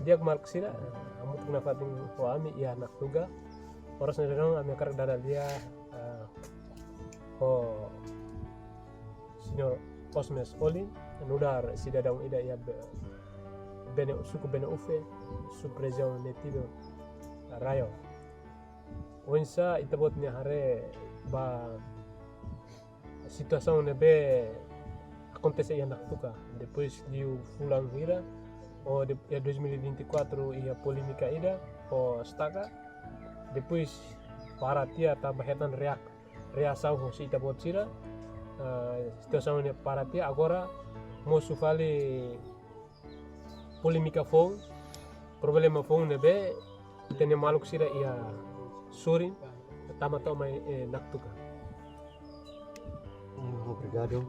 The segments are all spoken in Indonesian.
dia kemal ksira amut kena fating ho ami ia nak tuga oras na dong ami karak dada dia ho Signor Osmes Oli nudar sida daung ida ia bene suku bene ufe subregião netido rayo onsa itabot ni hare ba situação nebe acontece ia nak tuga depois de fulang hira ou de 2024 ia polêmica ida ou estaca depois para tia tambah hetan reação ho si itabot sira situação ne para tia agora mosu fale polêmica fong problema fong nebe tene maluk sira ia sorin tama tama naktuka. Obrigado.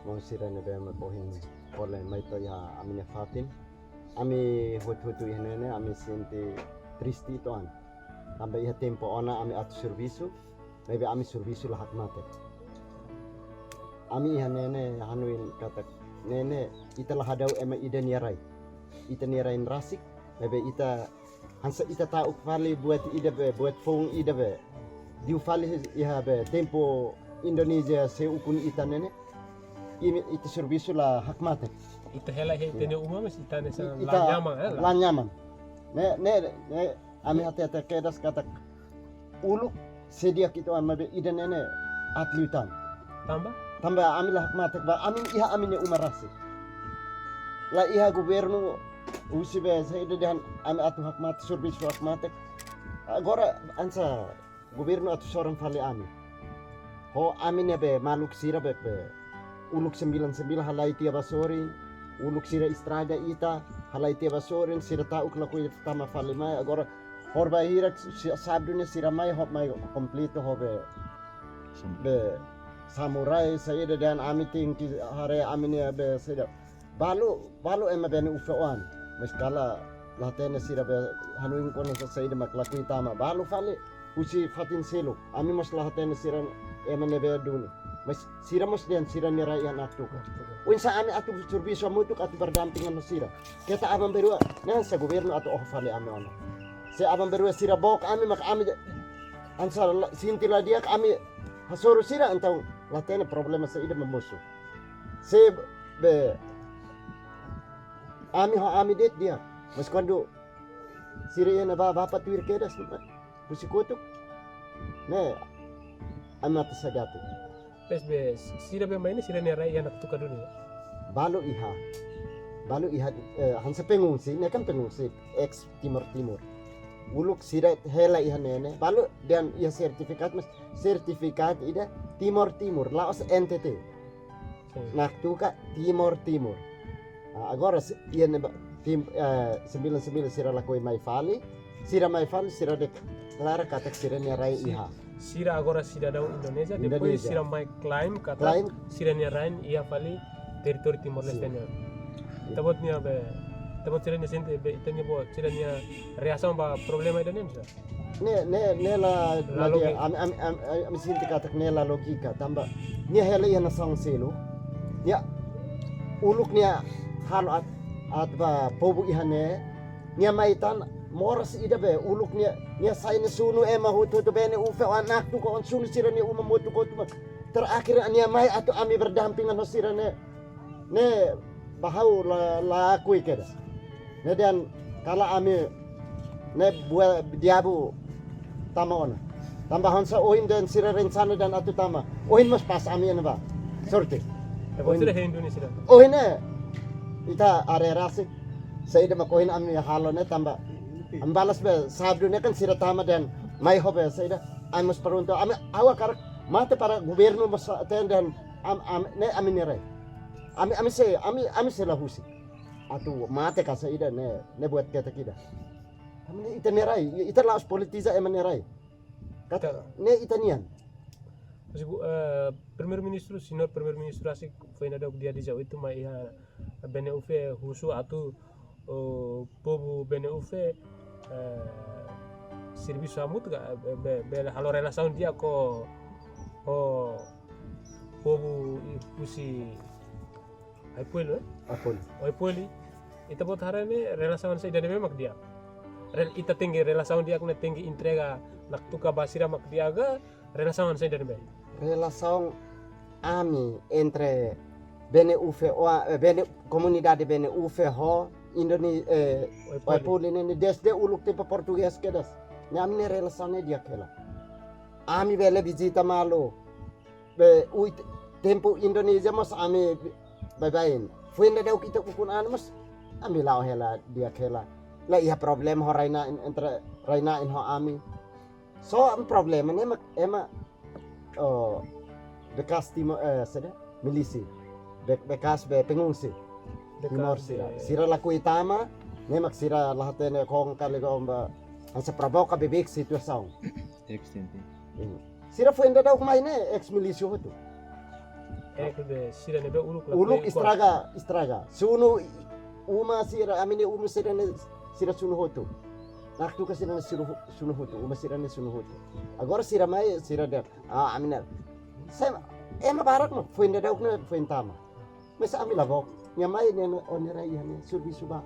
Mau sira nebe ma kohin oleh mai to ya amine fatin ami hot-hotu ihene ami sente tristi toan tambah iha tempo ona ami atu servisu maybe ami servisu lah hak mate ami ihene hanuin kata nene ita lah hadau ema ida niarai ita niarain rasik maybe ita hansa ita tahu kali buat ida be buat phone ida be diu fali iha be tempo Indonesia seukun ita nene ini ita servisu lah hak mate Ita hela he tene umam ita ne sa ita la nyaman ne ami hati kedas kata uluk sedia kita amabe ida nene atlutan tambah ami lah hak mate ba ami iha ami ne umarasi la iha governo usibe saida dan ami atu hak mate servisu hak mate agora ansa governo atu soran fali ami ho ami ne be maluk sira be uluk 99 halai tia basorin uluk sira istraga ita halai tia basorin sira tauk la kuy tama fali mai agora horba hirak sabdunya sira mai hop mai kompleto hobe be samurai sayida dan ami tingki hare amine be sayida balu ema ben ufawan meskala latene sira be hanuin kono sayida maklakui tama balu fali usi fatin selo ami mas latene sira ema nebe duni mas sira mos dan sira nira yang atu unsa ami atu servisu mutuk atu berdampingan sira kita abang berua nan sa governo atu oh fali ami ona se abang berua sira bok ami mak ami ansa sintila dia ami hasoro sira antau latene problema sa ida memusu se be ami det dia mas quando sira yana bapa tuir kedas pusikutuk ne amata sagatu PSB sira be maini sira ne rai anak tuka dulu balu iha hansa pengungsi ne kan pengungsi ex timur uluk sira hela iha nene balu dan iha sertifikat ida timur laos NTT nak tuka timur agora iha ne tim 99 sira lakoi mai fali sira dek clara kata sira ne rai iha sira agora sira daun Indonesia depois sira mai claim kata sira ne rain ia fali teritori Timor Leste nya tabotnya be tabot sira ne sente be itanya bo sira ne reação ba problema Indonesia ne la am sinti kata ne la logika tamba ni hela ia na sang selo ya uluk nia halo at ba pobu ihane nia maitan moras ida be uluk nia saine sunu ema hutu to bene ufe anak tu ko on sunu sira ni umamutu ko tu terakhir ania mai atau ami berdampingan no sira ne bahau la kui keda ne dan kala ami ne buat diabu tama ona tambah hansa oin dan sira rencana dan atu tama oin mas pas ami ne ba sorte sira he Indonesia oin ne ita are rasik saya ida makohin ami halo ne tambah ambalas be sabdu ne kan sira tama dan mai hobe saya ida amus perunto ami awa karak mate para governo mas dan ne ami nere ami se lahusi atu mate ka saya ida ne buat kata kita kami ita nerai ita laos politiza nerai kata ne itanian primeiro-ministro senhor primeiro-ministro asik foi na dia di Jawa itu mai bene ufe husu atu povo bene ufe serviço muito bela halo relação dia ko povo usi ai pueblo Apol. oi pueblo ita bot harane relasawan sa ida memak dia ita tinggi relasawan dia kena tinggi entrega naktuka basira mak dia ga relasawan sa ida Relação ami entre bene ufe o bene comunidade bene ufe ho Indonesia oi poli ne desde uluk tempo português kedas nyam ne relação ne dia kela ami bele visita malo be tempo Indonesia mas ami babain fuenda deu kita kukun mas ami lao hela dia kela la ia problem ho raina entre raina in ho ami so am problem ne ema bekas timo sada milisi bekas pengungsi timor sira laku itama nemak sira lahatene kong kali gomba ang sa prabaw ka bibig situasyon sira fuenda daw kumain ex milisyo hoto sira nebe uluk istraga sunu uma sira amine uma sira ne sira sunu hoto naktu ka sira sunu hoto uma sira ne sunu hoto agora sira mai sira der amina Saya barak mo fuenda daw na fuentama. Mas ami lavok. Nya mai ne onera yani surbi suba.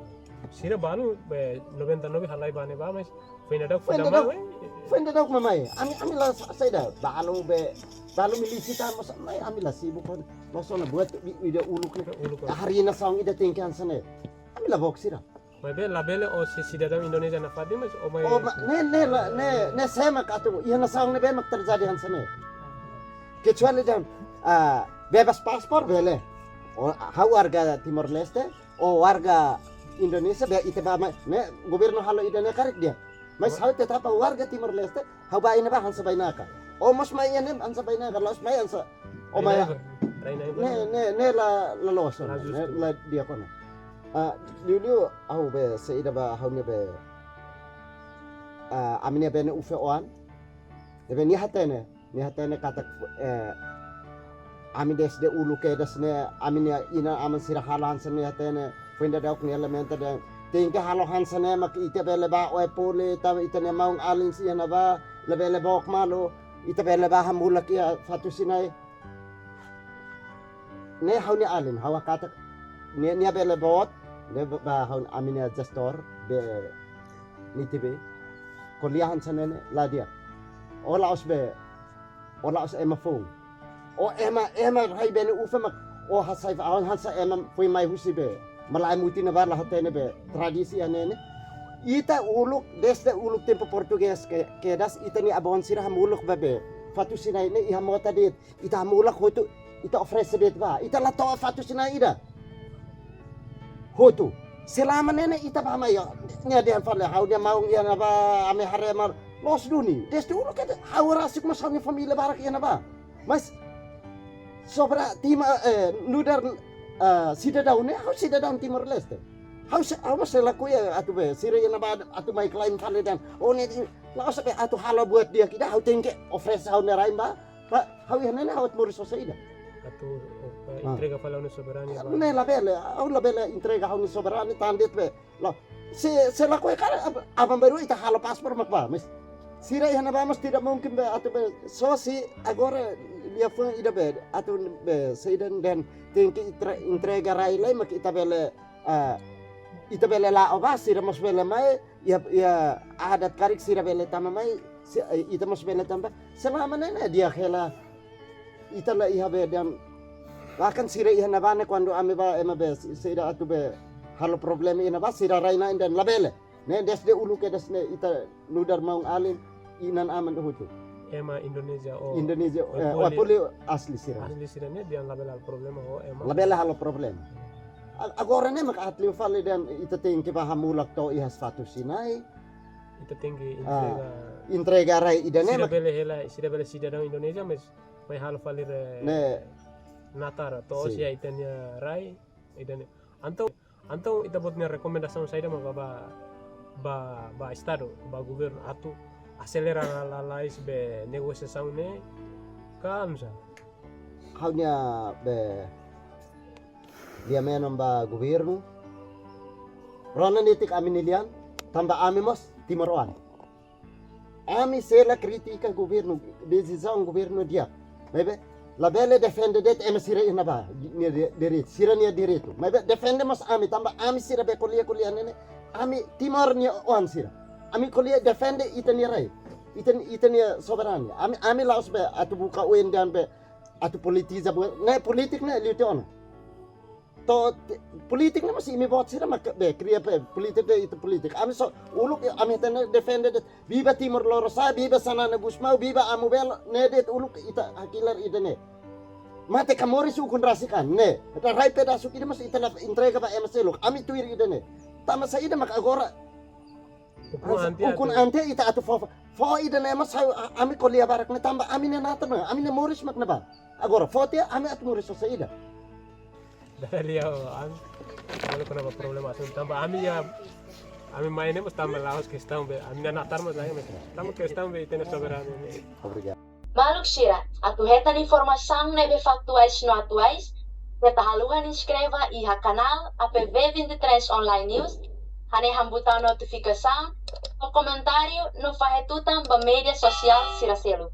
Sira banu 99 halai bane ba mas fuenda daw Fuenda daw mamai. Ami la saida balu milisita mas mai ami la sibuk kon. Loso na buat video uluk hari na sang ida tingkan sana. Ami lavok sira. Mabe labele o cidadão Indonesia na fadi mas o mai ne semak atu iya na sang ne be mak terjadi han sana. Kecuali dan bebas paspor boleh. Hau warga Timor Leste, warga Indonesia be ite ba ne governo halo idane karik dia. Mas hau tetap warga Timor Leste, hau ba ina ba hansa bainaka. Mas mai ene hansa bainaka, los mai hansa. Mai ne la loso. Ne la dia kona. Dulu hau be seida ba hau ne be amine be ne ufe oan. Debe ni hatene kata ami desde ulu ke desne aminia ina aman sira halan sene hatene fuenda dauk ni elementa dan tingka halohan sene mak ite bele ba oi pole ta itane maung alin siana ba lebele bok malo ite bele ba hamulak ya fatu sinai ne hauni alin hawa kata ne bele bot ne ba haun aminia gestor be nitibe kuliahan sene la dia ola osbe ola os ema fong o ema rai bene ufa mak o hasai awan hansa ema foi mai husibe malai muti na bar hatene be tradisi anene ita uluk desde uluk tempo portugues kedas ita ni abon sira hamuluk babe fatu sinai ne iha mota dit ita hamulak hotu ita ofrese dit ba ita la to fatu sinai ida hotu selama nene ita ba mayo nya dia fale hau dia mau ya na ba ame haremar los duni desde uluk kata hawarasik mas hanya família barak ya na ba mas sobra tima nudar cidadão ne hau cidadão Timor Leste hau mas laku ya atu be sira ya na ba atu mai klaim fale dan ne la osa be atu halo buat dia kita hau tengke ofres hau ne raim ba hau ya nene hau mori sosaida atu entrega fala una soberania ba ne la bele entrega hau ni soberania tandet be lo se laku kara abang baru ita halo paspor mak ba mas sira ya na ba mas tidak mungkin be atu be so si agora dia fun ida be atu be seidan dan tengke entrega rai lai mak ita bele la oba sira mas bele mai ya adat karik sira bele tama mai ita mas bele tamba selama nene dia khela ita la iha be dan bahkan sira iha na bane quando ame ba ema be sira atu be halo problem ina ba sira raina dan la bele ne desde ulu ke desne ita nudar maung alim inan aman hutu ema Indonesia poli asli sira ne dia labela problema o ema labela halo problem agora ne mak atli falle dan ita tingki ba hamulak to ihas fatu sinai ita tinggi entrega rai idane sira bele cidadão Indonesia mas mai halo falir ne natara to sia itania rai idane antau ita botnya rekomendação saida ma ba estado ba governo atu acelera la lais be negociação ne kamsa haunya be dia menon ba governo rona nitik amin nilian tamba amimos Timoroan ami sela kritika governo decisão governo dia bebe La belle defende det sira ina ba diri sira nia diri itu. Mai defende mas ami tambah ami sira be kuliah nene. Ami timor nia on sira. Ami kuliah defende itani rai. Itani soberania. Ami laos be atu buka uen dan be atu politiza bu. Ne politik ne liute ona. To politik ne masih imi bot sira mak be kriya be politik be itu politik. Ami so uluk ami tene defende det. Viva Timor Lorosa, viva Sanana Gusmao, viva Amubel, ne det uluk ita hakilar idane. Mate kamoris ukun rasikan ne. Ita rai pedasuk ide mas ita na entrega ba MSLuk. Ami tuir idane. Tama sa ida mak agora. Ukun ante ita atu fo idane mas ami kolia barak ne tamba ami ne nata na. Ami ne moris mak na ba. Agora fo te ami atu moris sa ida. Dahil ami wala ko na problema sa tamba ami mainnya mas tambah laos que estão be ami na natar mas lagi mas tamo que estão be itena soberano. Obrigado. Maluk Shira, atu hetan informação nebe factuais no atuais, beta haluhan inscreva iha canal APV23 Online News, hane hambutan notificação, no comentário no fahetutan ba media social Siraselu.